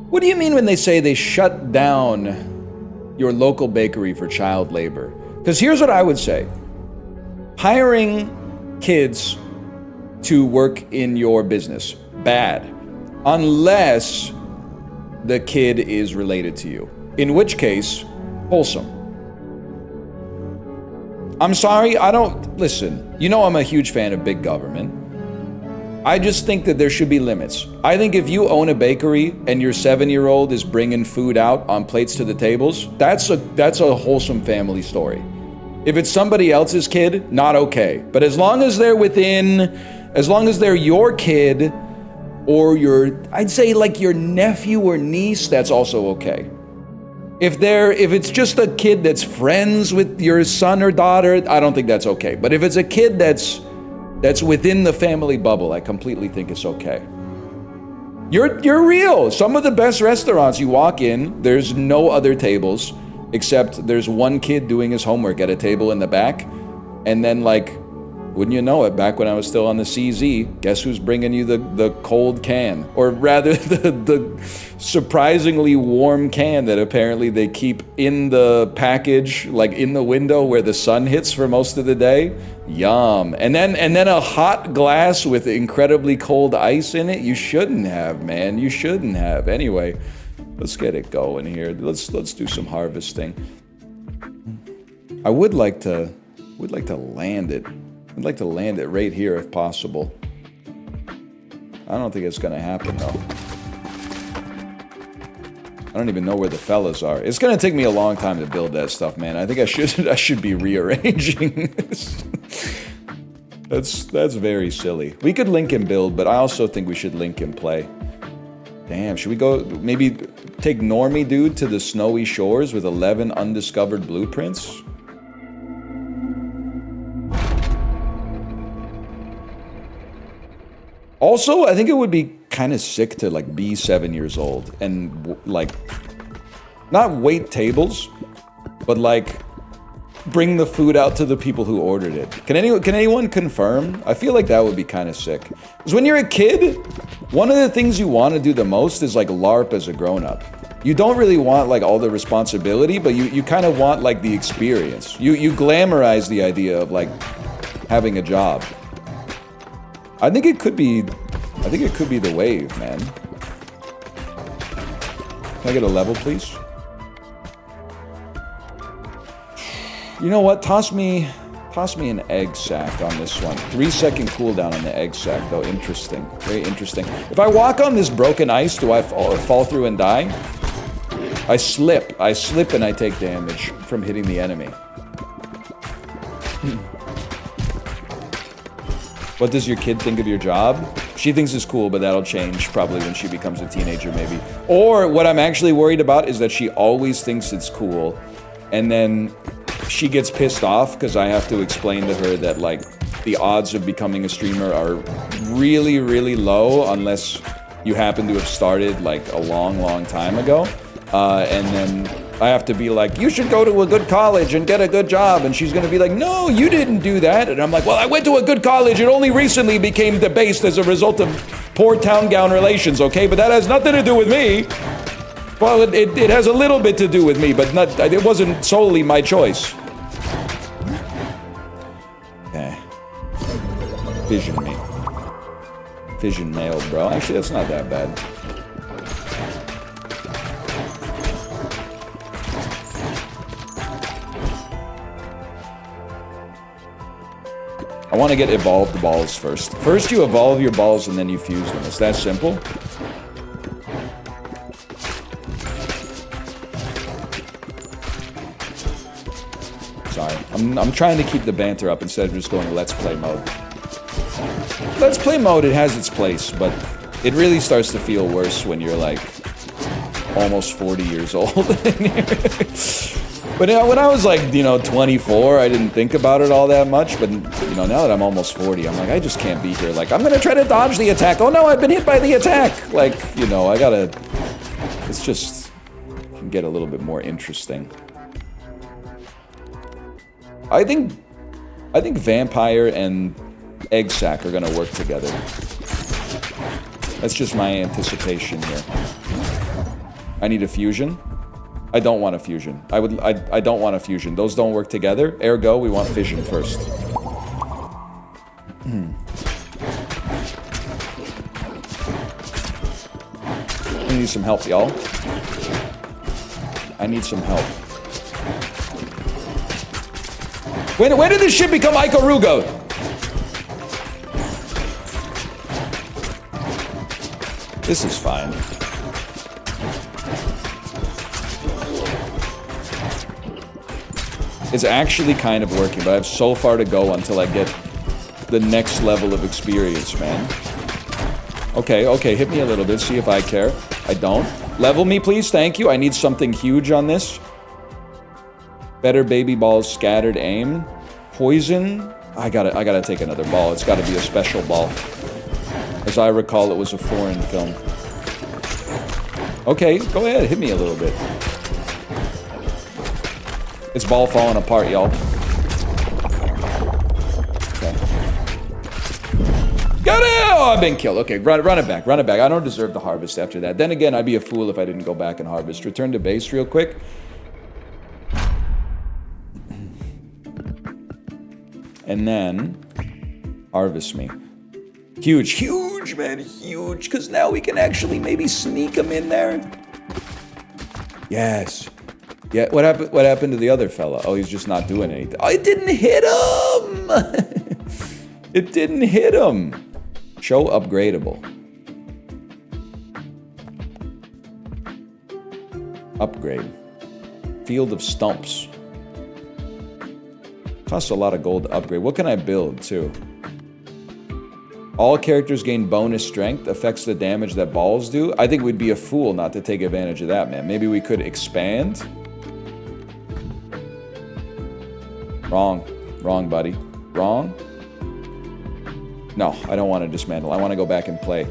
What do you mean when they say they shut down your local bakery for child labor? Because here's what I would say. Hiring kids to work in your business, bad. Unless the kid is related to you. In which case, wholesome. I'm sorry, listen, you know I'm a huge fan of big government. I just think that there should be limits. I think if you own a bakery and your 7-year-old is bringing food out on plates to the tables, that's a wholesome family story. If it's somebody else's kid, not okay. But as long as they're your kid or I'd say like your nephew or niece, that's also okay. If it's just a kid that's friends with your son or daughter, I don't think that's okay. But if it's a kid that's within the family bubble, I completely think it's okay. You're real. Some of the best restaurants, you walk in, there's no other tables, except there's one kid doing his homework at a table in the back. And then like, wouldn't you know it, back when I was still on the CZ, guess who's bringing you the cold can? Or rather, the surprisingly warm can that apparently they keep in the package, like in the window where the sun hits for most of the day. Yum. And then a hot glass with incredibly cold ice in it. You shouldn't have, man. You shouldn't have. Anyway, let's get it going here. Let's do some harvesting. I would like to land it. I'd like to land it right here if possible. I don't think it's gonna happen though. I don't even know where the fellas are. It's gonna take me a long time to build that stuff, man. I think I should be rearranging this. That's very silly. We could link and build, but I also think we should link and play. Damn, should we go maybe take Normie dude to the snowy shores with 11 undiscovered blueprints? Also, I think it would be kind of sick to like be 7 years old and like not wait tables, but like bring the food out to the people who ordered it. Can anyone confirm? I feel like that would be kind of sick. Because when you're a kid, one of the things you want to do the most is like LARP as a grown-up. You don't really want like all the responsibility, but you kind of want like the experience. You glamorize the idea of like having a job. I think it could be the wave, man. Can I get a level, please? You know what? Toss me an egg sack on this one. 3-second cooldown on the egg sack, though. Interesting. Very interesting. If I walk on this broken ice, do I fall through and die? I slip and I take damage from hitting the enemy. What does your kid think of your job? She thinks it's cool, but that'll change probably when she becomes a teenager, maybe. Or what I'm actually worried about is that she always thinks it's cool, and then she gets pissed off because I have to explain to her that like the odds of becoming a streamer are really, really low unless you happen to have started like a long, long time ago. And then I have to be like, you should go to a good college and get a good job. And she's going to be like, no, you didn't do that. And I'm like, well, I went to a good college. It only recently became debased as a result of poor town gown relations, okay? But that has nothing to do with me. Well, it has a little bit to do with me, but it wasn't solely my choice. Okay. Fission me. Fission mail, bro. Actually, that's not that bad. I want to get evolved balls first. First you evolve your balls and then you fuse them. It's that simple. Sorry. I'm trying to keep the banter up instead of just going Let's Play mode. Let's Play mode, it has its place, but it really starts to feel worse when you're like almost 40 years old. But when I was like, 24, I didn't think about it all that much. But, now that I'm almost 40, I'm like, I just can't be here. Like, I'm going to try to dodge the attack. Oh, no, I've been hit by the attack. Like, I got to... It's just... can get a little bit more interesting. I think Vampire and Egg Sack are going to work together. That's just my anticipation here. I need a fusion. I don't want a fusion. I don't want a fusion. Those don't work together. Ergo, we want fission first. I need some help, y'all. I need some help. When did this shit become Ikorugo? This is fine. It's actually kind of working, but I have so far to go until I get the next level of experience, man. Okay, okay, hit me a little bit, see if I care. I don't. Level me, please, thank you. I need something huge on this. Better baby balls, scattered aim. Poison. I gotta take another ball. It's gotta be a special ball. As I recall, it was a foreign film. Okay, go ahead, hit me a little bit. It's ball falling apart, y'all. Okay. Got it! Oh, I've been killed. Okay, run it back, run it back. I don't deserve the harvest after that. Then again, I'd be a fool if I didn't go back and harvest. Return to base real quick. And then harvest me. Huge, huge, man, huge. Because now we can actually maybe sneak him in there. Yes. Yeah, what happened to the other fella? Oh, he's just not doing anything. Oh, it didn't hit him! It didn't hit him. Show upgradable. Upgrade. Field of Stumps. Costs a lot of gold to upgrade. What can I build, too? All characters gain bonus strength. Affects the damage that balls do. I think we'd be a fool not to take advantage of that, man. Maybe we could expand. Wrong. Wrong, buddy. Wrong? No, I don't want to dismantle. I want to go back and play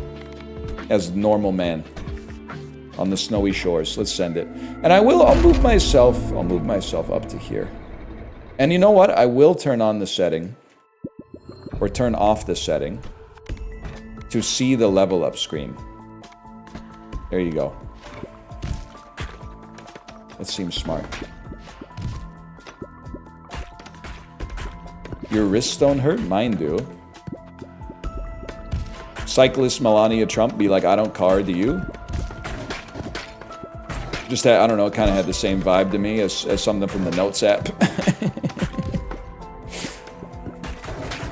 as normal man on the snowy shores. Let's send it. And I'll move myself up to here. And you know what? I will turn on the setting, or turn off the setting, to see the level up screen. There you go. That seems smart. Your wrists don't hurt? Mine do. Cyclist Melania Trump be like, I don't card, do you? Just that, I don't know, it kind of had the same vibe to me as something from the Notes app.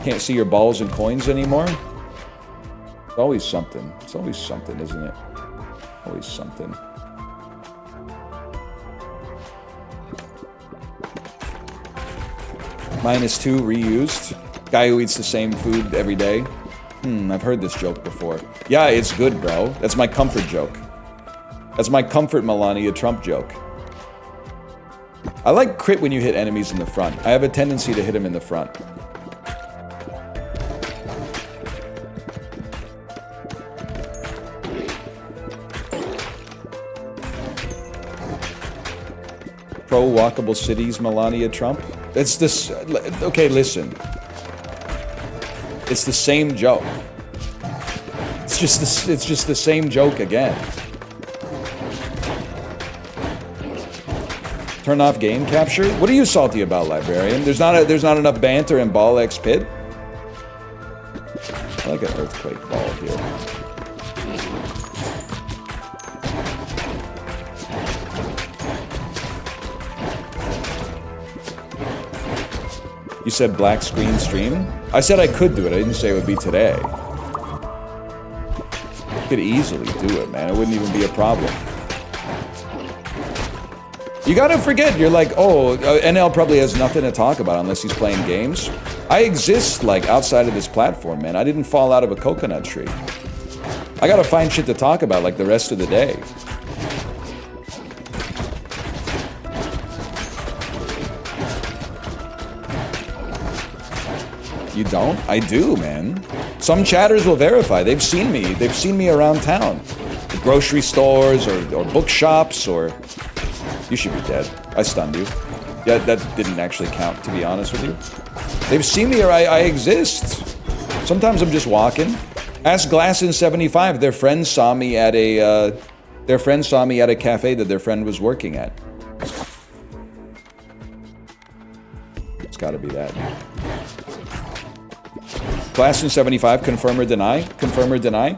Can't see your balls and coins anymore? It's always something. It's always something, isn't it? Always something. -2 reused. Guy who eats the same food every day. I've heard this joke before. Yeah, it's good, bro. That's my comfort joke. That's my comfort Melania Trump joke. I like crit when you hit enemies in the front. I have a tendency to hit them in the front. Pro walkable cities, Melania Trump. It's this. Okay, listen. It's the same joke. It's just the same joke again. Turn off game capture? What are you salty about, librarian? There's not enough banter in Ball X Pit. I like an earthquake ball here. You said black screen stream? I said I could do it. I didn't say it would be today. I could easily do it, man. It wouldn't even be a problem. You gotta forget, you're like, oh, NL probably has nothing to talk about unless he's playing games. I exist, like, outside of this platform, man. I didn't fall out of a coconut tree. I gotta find shit to talk about, like, the rest of the day. You don't? I do, man. Some chatters will verify. They've seen me. They've seen me around town. The grocery stores or bookshops or... You should be dead. I stunned you. Yeah, that didn't actually count, to be honest with you. They've seen me or I exist. Sometimes I'm just walking. Ask Glassin75. Their friends saw me at Their friend saw me at a cafe that their friend was working at. It's gotta be that. Class in 75, confirm or deny? Confirm or deny?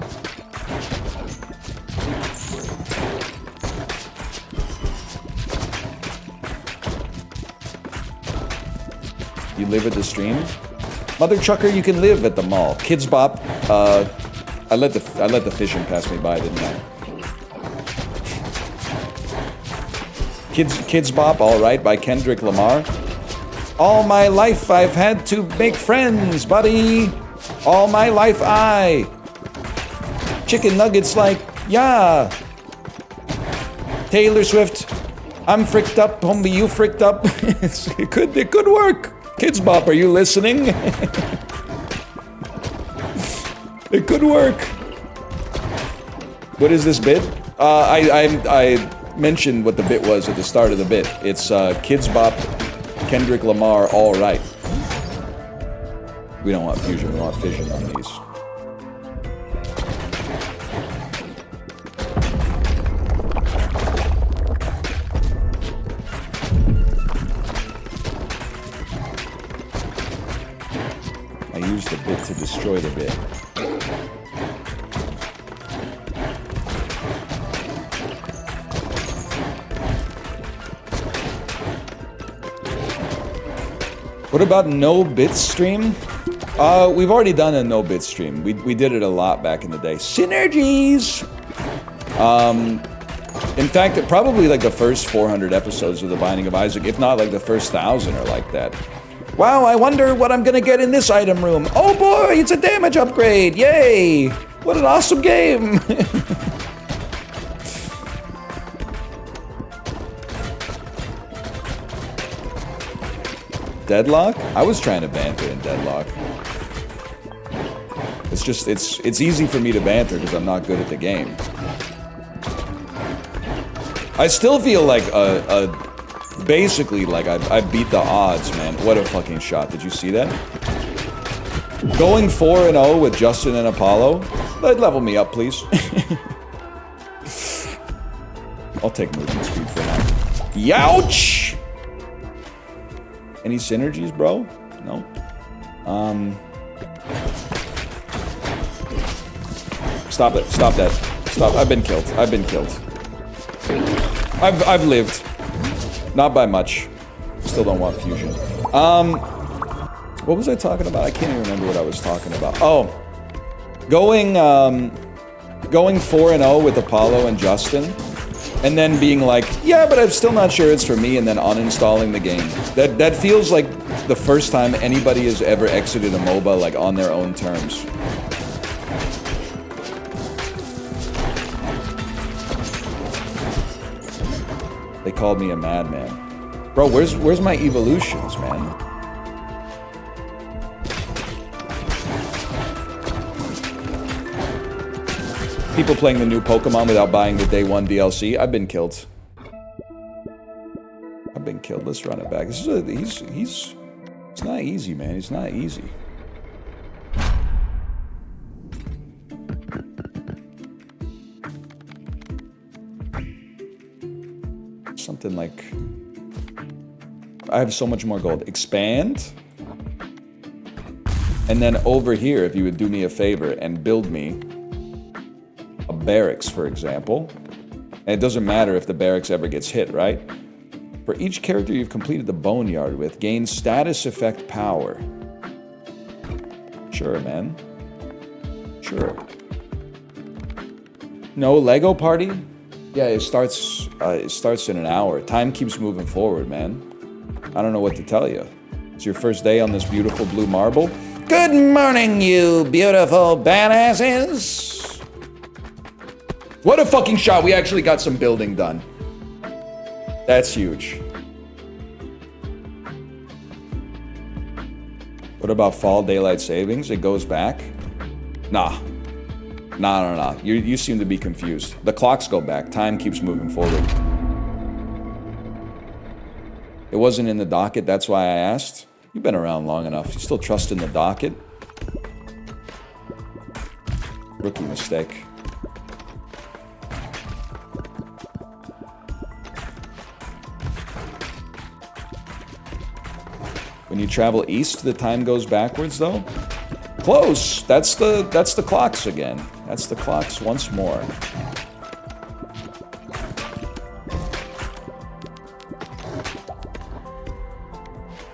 You live at the stream? Mother trucker, you can live at the mall. Kids Bop, I let the fishing pass me by, didn't I? Kids Bop, All Right, by Kendrick Lamar. All my life I've had to make friends, buddy. All my life chicken nuggets like, yeah. Taylor Swift, I'm fricked up, homie, you fricked up. It could work. Kids Bop, are you listening? It could work. What is this bit? I mentioned what the bit was at the start of the bit. It's Kids Bop, Kendrick Lamar, All Right. We don't want fusion, we want fission on these. I used the bit to destroy the bit. What about no bits stream? We've already done a no bits stream. We did it a lot back in the day. Synergies! In fact, probably like the first 400 episodes of The Binding of Isaac, if not like the first 1,000 are like that. Wow, I wonder what I'm gonna get in this item room. Oh boy, it's a damage upgrade! Yay! What an awesome game! Deadlock? I was trying to banter in Deadlock. It's just, it's easy for me to banter because I'm not good at the game. I still feel like basically like I beat the odds, man. What a fucking shot. Did you see that? Going 4-0 with Justin and Apollo? Level me up, please. I'll take movement speed for now. Youch! Any synergies, bro? No. Stop it. Stop that. Stop. I've been killed. I've been killed. I've lived. Not by much. Still don't want fusion. What was I talking about? I can't even remember what I was talking about. Oh. Going 4-0 with Apollo and Justin. And then being like, yeah, but I'm still not sure it's for me, and then uninstalling the game. That feels like the first time anybody has ever exited a MOBA, like, on their own terms. They called me a madman. Bro, where's my evolutions, man? People playing the new Pokemon without buying the day one DLC. I've been killed. I've been killed. Let's run it back. This is he's not easy, man. He's not easy. Something like, I have so much more gold. Expand. And then over here, if you would do me a favor and build me a barracks, for example. And it doesn't matter if the barracks ever gets hit, right? For each character you've completed the boneyard with, gain status effect power. Sure, man. Sure. No Lego party? Yeah, it starts in an hour. Time keeps moving forward, man. I don't know what to tell you. It's your first day on this beautiful blue marble. Good morning, you beautiful badasses! What a fucking shot. We actually got some building done. That's huge. What about fall daylight savings? It goes back? Nah. Nah. You seem to be confused. The clocks go back. Time keeps moving forward. It wasn't in the docket, that's why I asked. You've been around long enough. You still trust in the docket? Rookie mistake. When you travel east, the time goes backwards, though? Close! That's the clocks again. That's the clocks once more.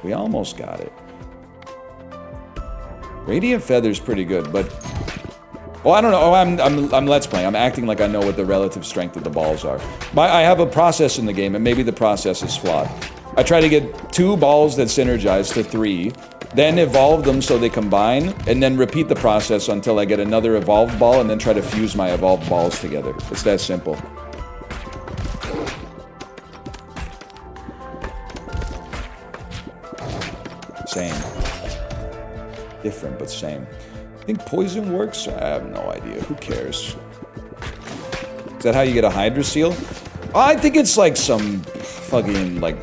We almost got it. Radiant Feather's pretty good, but... Well, I don't know. Oh, I'm Let's Playing. I'm acting like I know what the relative strength of the balls are. I have a process in the game, and maybe the process is flawed. I try to get 2 balls that synergize to 3, then evolve them so they combine, and then repeat the process until I get another evolved ball, and then try to fuse my evolved balls together. It's that simple. Same. Different, but same. I think poison works? I have no idea. Who cares? Is that how you get a Hydra Seal? I think it's like some fucking, like,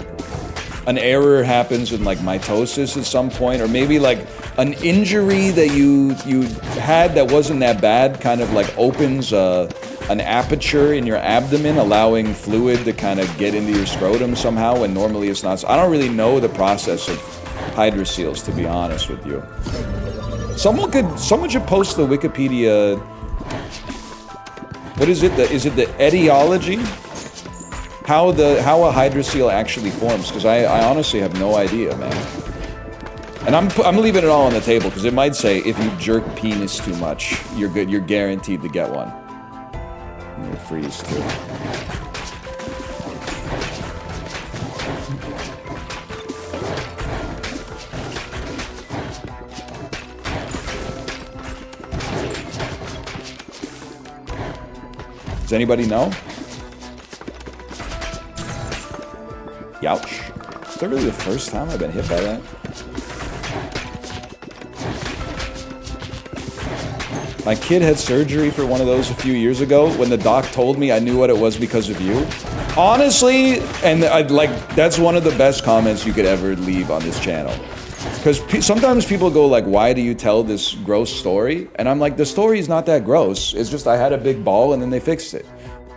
an error happens in, like, mitosis at some point, or maybe, like, an injury that you had that wasn't that bad kind of, like, opens an aperture in your abdomen, allowing fluid to kind of get into your scrotum somehow, when normally it's not. So I don't really know the process of Hydra Seals, to be honest with you. Someone should post the Wikipedia. What is it? Is it the etiology? How a Hydra Seal actually forms? Because I honestly have no idea, man. And I'm leaving it all on the table because it might say if you jerk penis too much, you're good. You're guaranteed to get one. I'm gonna freeze too. Does anybody know? Youch. Is that really the first time I've been hit by that? My kid had surgery for one of those a few years ago. When the doc told me, I knew what it was because of you. Honestly, and that's one of the best comments you could ever leave on this channel. Because sometimes people go like, why do you tell this gross story? And I'm like, the story is not that gross. It's just I had a big ball and then they fixed it.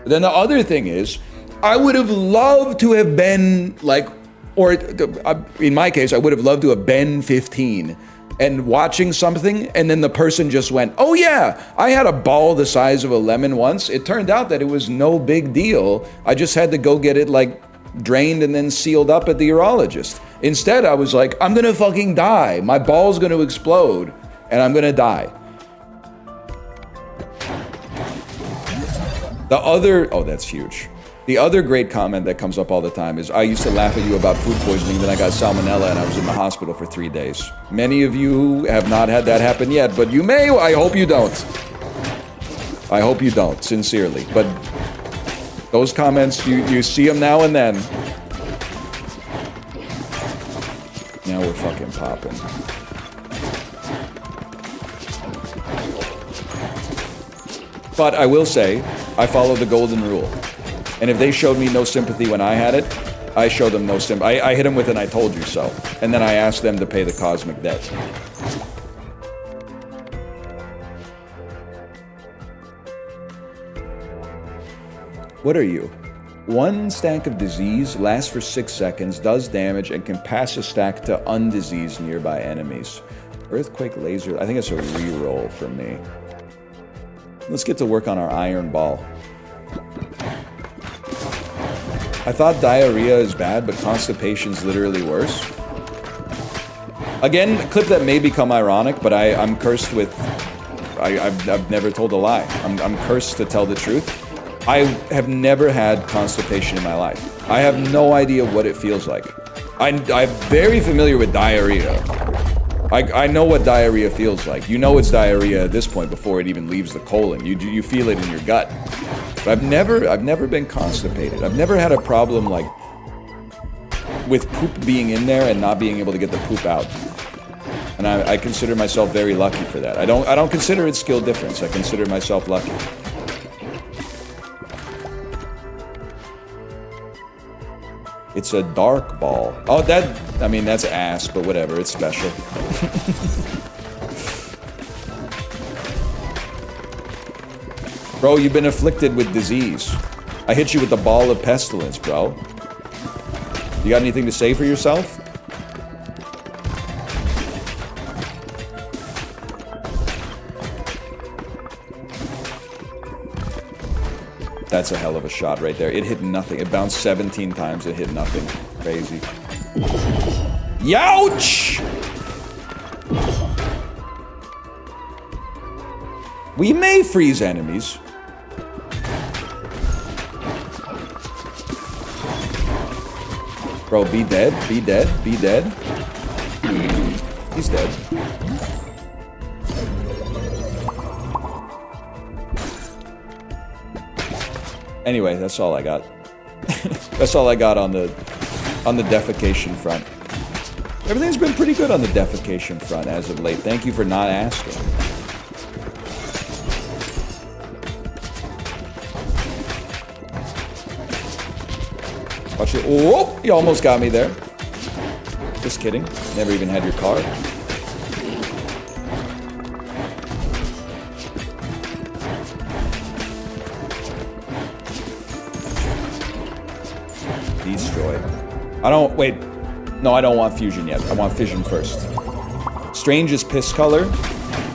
But then the other thing is, I would have loved to have been like, or in my case, I would have loved to have been 15 and watching something, and then the person just went, oh yeah, I had a ball the size of a lemon once. It turned out that it was no big deal. I just had to go get it like drained and then sealed up at the urologist. Instead, I was like, I'm gonna fucking die. My ball's gonna explode, and I'm gonna die. That's huge. The other great comment that comes up all the time is, I used to laugh at you about food poisoning, then I got salmonella and I was in the hospital for 3 days. Many of you have not had that happen yet, but you may. I hope you don't. I hope you don't, sincerely. But those comments, you see them now and then. Now we're fucking popping. But I will say, I follow the golden rule. And if they showed me no sympathy when I had it, I showed them no sympathy. I hit them with an I told you so. And then I asked them to pay the cosmic debt. What are you? 1 stack of disease lasts for 6 seconds, does damage, and can pass a stack to undiseased nearby enemies. Earthquake laser, I think it's a reroll for me. Let's get to work on our iron ball. I thought diarrhea is bad, but constipation's literally worse. Again, a clip that may become ironic, but I'm cursed with... I've never told a lie. I'm cursed to tell the truth. I have never had constipation in my life. I have no idea what it feels like. I'm very familiar with diarrhea. I know what diarrhea feels like. You know it's diarrhea at this point before it even leaves the colon. You feel it in your gut. But I've never been constipated. I've never had a problem like with poop being in there and not being able to get the poop out. And I consider myself very lucky for that. I don't consider it skill difference. I consider myself lucky. It's a dark ball. Oh, that's ass, but whatever, it's special. Bro, you've been afflicted with disease. I hit you with the ball of pestilence, bro. You got anything to say for yourself? That's a hell of a shot right there. It hit nothing. It bounced 17 times. It hit nothing. Crazy. Youch! We may freeze enemies. Bro, be dead. Be dead. Be dead. He's dead. Anyway, that's all I got. That's all I got on the defecation front. Everything's been pretty good on the defecation front as of late. Thank you for not asking. Watch it. Oh, you almost got me there. Just kidding. Never even had your car. Destroy. I don't, wait. No, I don't want fusion yet. I want fission first. Strangest piss color.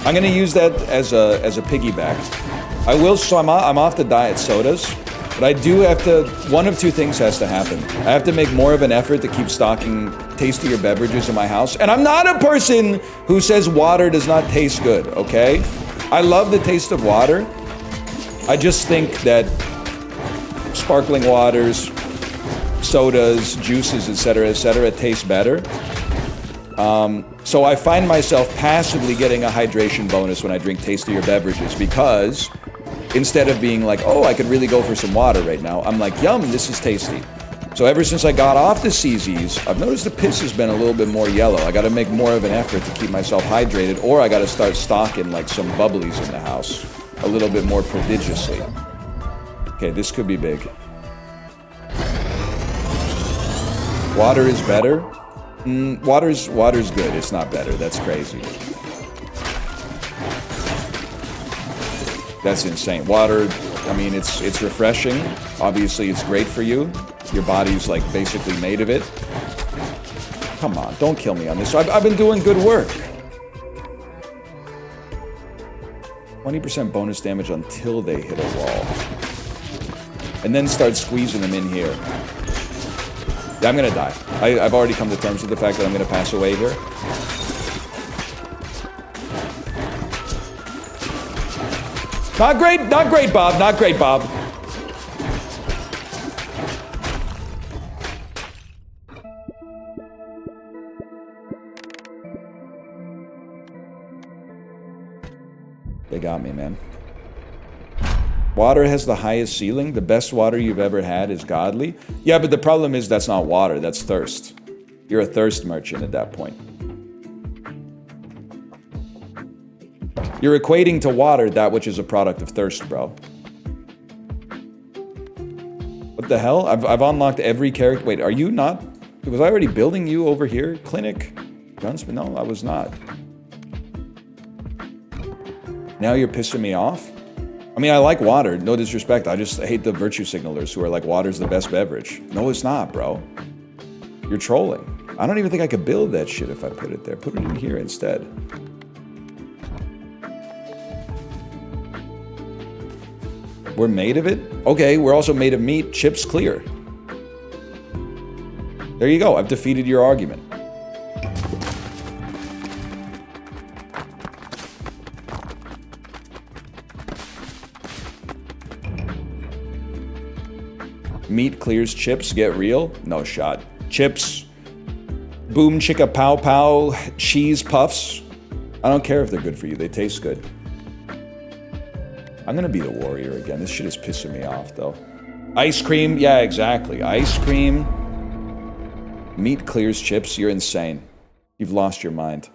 I'm gonna use that as a piggyback. I will, so I'm off the diet sodas, but I do have to, one of two things has to happen. I have to make more of an effort to keep stocking tastier beverages in my house. And I'm not a person who says water does not taste good, okay? I love the taste of water. I just think that sparkling waters, sodas, juices, etc., taste better. So I find myself passively getting a hydration bonus when I drink tastier beverages because instead of being like, oh, I could really go for some water right now, I'm like, yum, this is tasty. So ever since I got off the CZs, I've noticed the piss has been a little bit more yellow. I gotta make more of an effort to keep myself hydrated, or I gotta start stocking like some bubblies in the house a little bit more prodigiously. Okay, this could be big. Water is better? Water's good. It's not better. That's crazy. That's insane. Water, I mean, it's refreshing. Obviously, it's great for you. Your body's like basically made of it. Come on, don't kill me on this. I've been doing good work. 20% bonus damage until they hit a wall. And then start squeezing them in here. Yeah, I'm gonna die. I've already come to terms with the fact that I'm gonna pass away here. Not great, Bob, not great, Bob. They got me, man. Water has the highest ceiling. The best water you've ever had is godly. Yeah, but the problem is that's not water, that's thirst. You're a thirst merchant at that point. You're equating to water that which is a product of thirst, bro. What the hell? I've unlocked every character. Wait, are you not? Was I already building you over here? Clinic? Gunsmith? No, I was not. Now you're pissing me off? I mean, I like water, no disrespect. I just hate the virtue signalers who are like, water's the best beverage. No, it's not, bro. You're trolling. I don't even think I could build that shit if I put it there. Put it in here instead. We're made of it? Okay, we're also made of meat. Chips clear. There you go. I've defeated your argument. Meat clears chips, get real? No shot. Chips, boom chicka pow pow, cheese puffs. I don't care if they're good for you, they taste good. I'm gonna be the warrior again. This shit is pissing me off though. Ice cream, yeah, exactly. Ice cream. Meat clears chips, you're insane. You've lost your mind.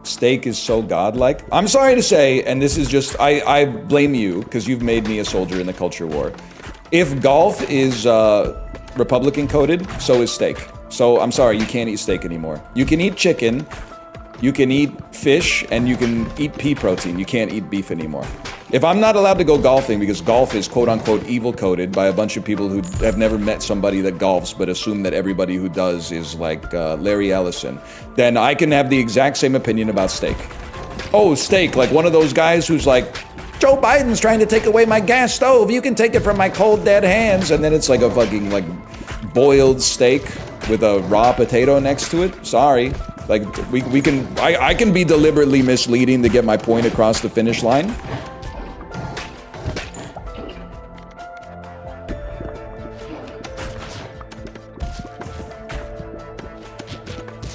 Steak is so godlike. I'm sorry to say, and this is just, I blame you, because you've made me a soldier in the culture war. If golf is Republican coded, so is steak. So I'm sorry, you can't eat steak anymore. You can eat chicken, you can eat fish, and you can eat pea protein. You can't eat beef anymore. If I'm not allowed to go golfing because golf is quote-unquote evil-coded by a bunch of people who have never met somebody that golfs but assume that everybody who does is like Larry Ellison, then I can have the exact same opinion about steak. Oh, steak, like one of those guys who's like, Joe Biden's trying to take away my gas stove. You can take it from my cold, dead hands. And then it's like a fucking like boiled steak with a raw potato next to it. Sorry. Like I can be deliberately misleading to get my point across the finish line.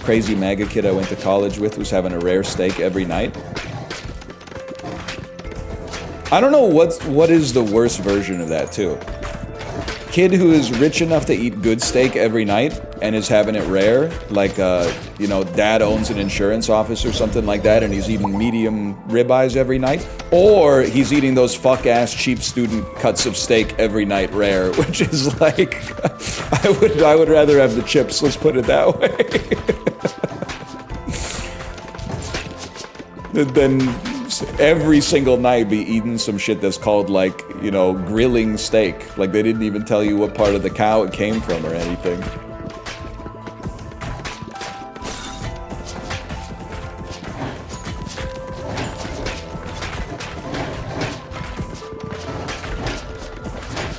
Crazy MAGA kid I went to college with was having a rare steak every night. I don't know what is the worst version of that too. Kid who is rich enough to eat good steak every night and is having it rare, like you know, dad owns an insurance office or something like that, and he's eating medium ribeyes every night, or he's eating those fuck-ass cheap student cuts of steak every night rare, which is like, I would rather have the chips. Let's put it that way. Then every single night be eating some shit that's called like, you know, grilling steak. Like they didn't even tell you what part of the cow it came from or anything.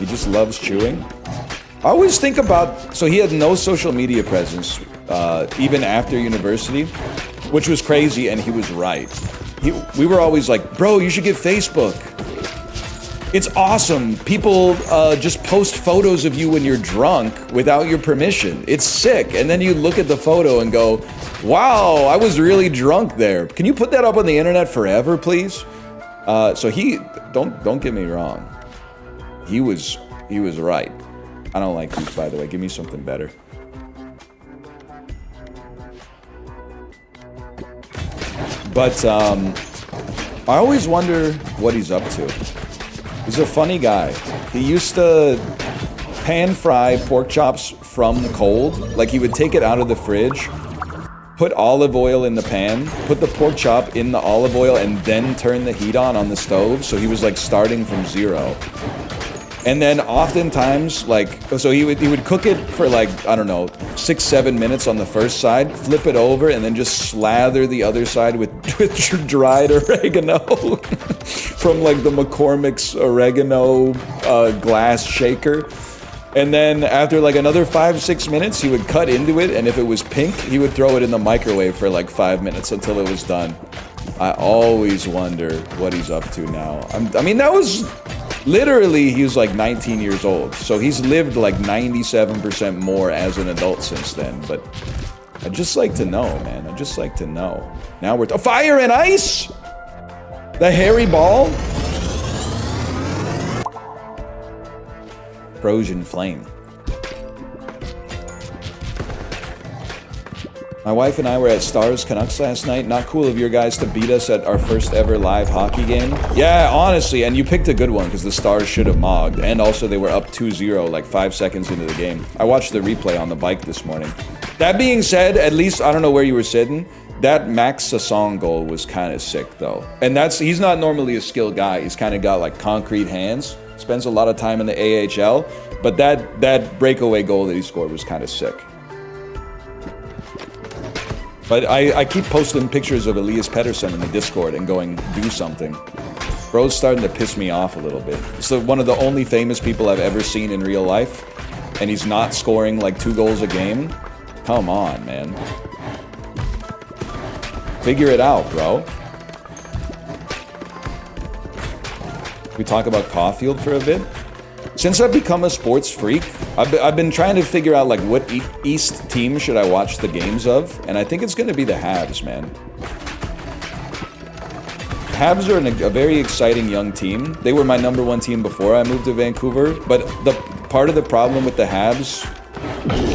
He just loves chewing. I always think about, so he had no social media presence, even after university, which was crazy, and he was right. We were always like, bro, you should get Facebook. It's awesome. People just post photos of you when you're drunk without your permission. It's sick. And then you look at the photo and go, wow, I was really drunk there. Can you put that up on the internet forever, please? So don't get me wrong. He was right. I don't like these, by the way. Give me something better. But I always wonder what he's up to. He's a funny guy. He used to pan fry pork chops from cold. Like he would take it out of the fridge, put olive oil in the pan, put the pork chop in the olive oil, and then turn the heat on the stove. So he was like starting from zero. And then oftentimes, like, so he would cook it for like, I don't know, 6-7 minutes on the first side, flip it over, and then just slather the other side with dried oregano from like the McCormick's oregano glass shaker. And then after like another 5-6 minutes, he would cut into it, and if it was pink, he would throw it in the microwave for like 5 minutes until it was done. I always wonder what he's up to now. I mean, that was... Literally, he was like 19 years old, so he's lived like 97% more as an adult since then, but I'd just like to know, man. I'd just like to know. Now we're... Fire and Ice? The hairy ball? Trojan Flame. My wife and I were at Stars Canucks last night. Not cool of your guys to beat us at our first ever live hockey game. Yeah, honestly, and you picked a good one because the Stars should have mogged. And also they were up 2-0 like 5 seconds into the game. I watched the replay on the bike this morning. That being said, at least, I don't know where you were sitting, that Max Sasson goal was kind of sick though. And he's not normally a skilled guy. He's kind of got like concrete hands. Spends a lot of time in the AHL. But that breakaway goal that he scored was kind of sick. But I keep posting pictures of Elias Pettersson in the Discord and going, do something. Bro's starting to piss me off a little bit. It's one of the only famous people I've ever seen in real life, and he's not scoring like 2 goals a game. Come on, man. Figure it out, bro. We talk about Caulfield for a bit. Since I've become a sports freak, I've been trying to figure out like what East team should I watch the games of, and I think it's going to be the Habs, man. Habs are a very exciting young team. They were my #1 team before I moved to Vancouver, but the part of the problem with the Habs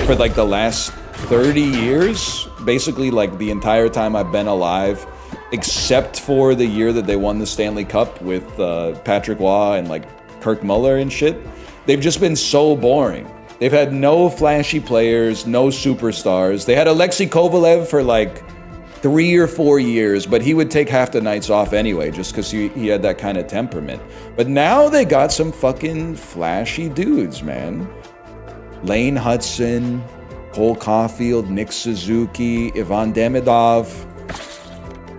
for like the last 30 years, basically like the entire time I've been alive, except for the year that they won the Stanley Cup with Patrick Waugh and like Kirk Muller and shit, they've just been so boring. They've had no flashy players, no superstars. They had Alexei Kovalev for like 3 or 4 years, but he would take half the nights off anyway, just because he had that kind of temperament. But now they got some fucking flashy dudes, man. Lane Hudson, Cole Caulfield, Nick Suzuki, Ivan Demidov.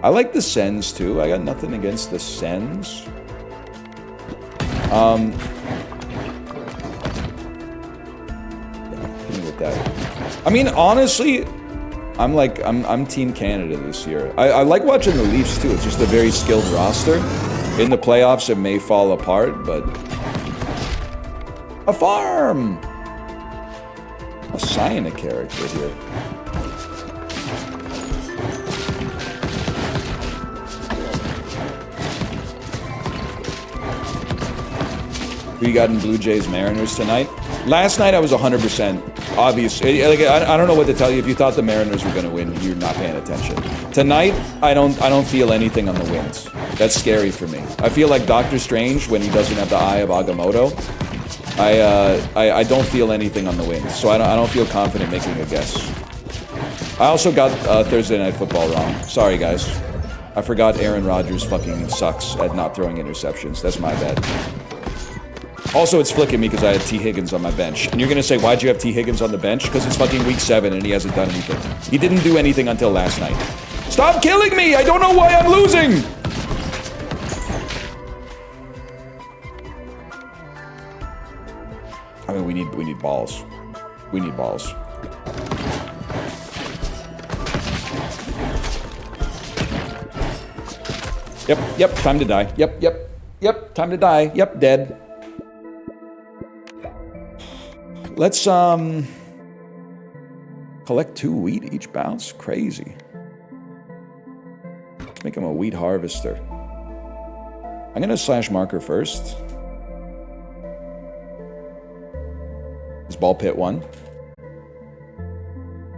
I like the Sens too. I got nothing against the Sens. Hit me with that. I mean, honestly, I'm Team Canada this year. I like watching the Leafs too. It's just a very skilled roster. In the playoffs, it may fall apart, but a farm. Assign a character here. Who you got in Blue Jays Mariners tonight? Last night I was 100%. Obviously, like, I don't know what to tell you. If you thought the Mariners were going to win, you're not paying attention. Tonight, I don't feel anything on the Winds. That's scary for me. I feel like Doctor Strange when he doesn't have the eye of Agamotto. I don't feel anything on the Winds, so I don't feel confident making a guess. I also got Thursday Night Football wrong. Sorry, guys. I forgot Aaron Rodgers fucking sucks at not throwing interceptions. That's my bad. Also, it's flicking me because I had T. Higgins on my bench. And you're going to say, why'd you have T. Higgins on the bench? Because it's fucking week 7 and he hasn't done anything. He didn't do anything until last night. Stop killing me! I don't know why I'm losing! I mean, we need balls. We need balls. Yep, time to die. Yep, time to die. Yep, dead. Let's, collect 2 wheat each bounce. Crazy. Let's make him a wheat harvester. I'm gonna slash marker first. Is ball pit 1?